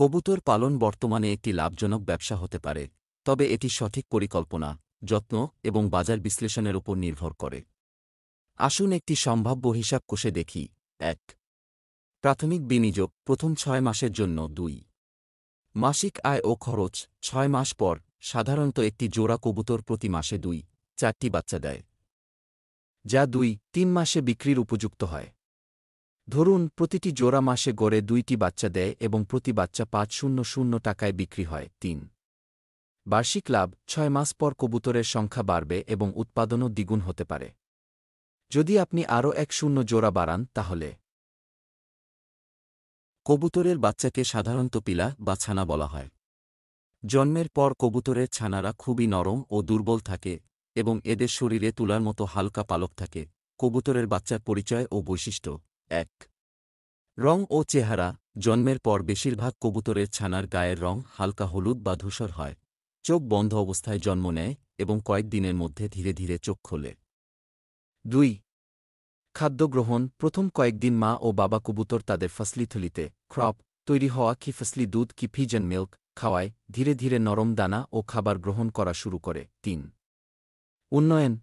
কবুতর পালন বর্তমানে একটি লাভজনক ব্যবসা হতে পারে, তবে এটি সঠিক পরিকল্পনা, যত্ন এবং বাজার বিশ্লেষণের উপর নির্ভর করে। আসুন একটি সম্ভাব্য হিসাব কষে দেখি। ১. প্রাথমিক বিনিয়োগ প্রথম ৬ মাসের জন্য। ২. মাসিক আয় ও খরচ ৬ মাস পর সাধারণত একটি জোড়া কবুতর প্রতি মাসে ২-৪টি বাচ্চা দেয়, যা ২-৩ মাসে বিক্রির উপযুক্ত হয়। ধরুন প্রতিটি জোড়া মাসে গড়ে ২টি বাচ্চা দেয় এবং প্রতি বাচ্চা ৫০০ টাকায় বিক্রি হয়। ৩. বার্ষিক লাভ ৬ মাস পর কবুতরের সংখ্যা বাড়বে এবং উৎপাদনও দ্বিগুণ হতে পারে। যদি আপনি আরও ১ জোড়া বাড়ান তাহলে কবুতরের বাচ্চাকে সাধারণত পিলা বা ছানা বলা হয়। জন্মের পর কবুতরের ছানারা খুবই নরম ও দুর্বল থাকে এবং এদের শরীরে তুলার মতো হালকা পালক থাকে। কবুতরের বাচ্চার পরিচয় ও বৈশিষ্ট্য। ১. রং ও চেহারা জন্মের পর বেশিরভাগ কবুতরের ছানার গায়ের রং হালকা হলুদ বা ধূসর হয়। চোখ বন্ধ অবস্থায় জন্ম নেয় এবং কয়েক দিনের মধ্যে ধীরে ধীরে চোখ খোলে। ২. খাদ্য গ্রহণ প্রথম কয়েকদিন মা ও বাবা কবুতর তাদের ফাসলি থলিতে ক্রপ তৈরি হওয়া কি ফাসলি দুধ কি পিজন মিল্ক খাওয়ায়, ধীরে ধীরে নরম দানা ও খাবার গ্রহণ করা শুরু করে। ৩. উন্নয়ন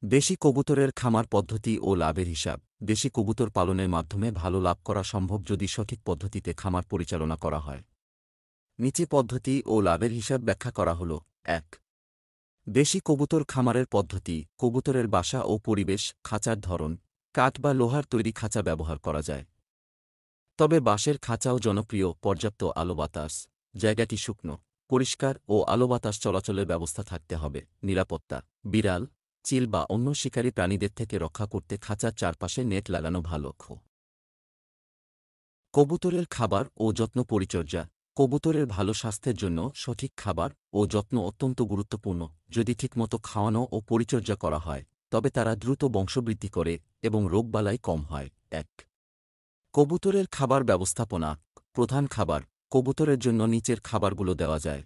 দেশি কবুতরের খামার পদ্ধতি ও লাভের হিসাব। দেশি কবুতর পালনের মাধ্যমে ভালো লাভ করা সম্ভব যদি সঠিক পদ্ধতিতে খামার পরিচালনা করা হয়। নিচে পদ্ধতি ও লাভের হিসাব ব্যাখ্যা করা হল। ১. দেশি কবুতর খামারের পদ্ধতি। কবুতরের বাসা ও পরিবেশ। খাঁচার ধরন কাঠ বা লোহার তৈরি খাঁচা ব্যবহার করা যায়, তবে বাঁশের খাঁচাও জনপ্রিয়। পর্যাপ্ত আলো বাতাস, জায়গাটি শুকনো, পরিষ্কার ও আলো বাতাস চলাচলের ব্যবস্থা থাকতে হবে। নিরাপত্তা বিড়াল, চিল বা অন্য শিকারী প্রাণীদের থেকে রক্ষা করতে খাঁচার চারপাশে নেট লাগানো ভালো। কবুতরের খাবার ও যত্ন পরিচর্যা। কবুতরের ভালো স্বাস্থ্যের জন্য সঠিক খাবার ও যত্ন অত্যন্ত গুরুত্বপূর্ণ। যদি ঠিকমতো খাওয়ানো ও পরিচর্যা করা হয় তবে তারা দ্রুত বংশবৃদ্ধি করে এবং রোগবালাই কম হয়। ১. কবুতরের খাবার ব্যবস্থাপনা। প্রধান খাবার কবুতরের জন্য নিচের খাবারগুলো দেওয়া যায়।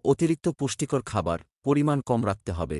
অতিরিক্ত পুষ্টিকর খাবার পরিমাণ কম রাখতে হবে।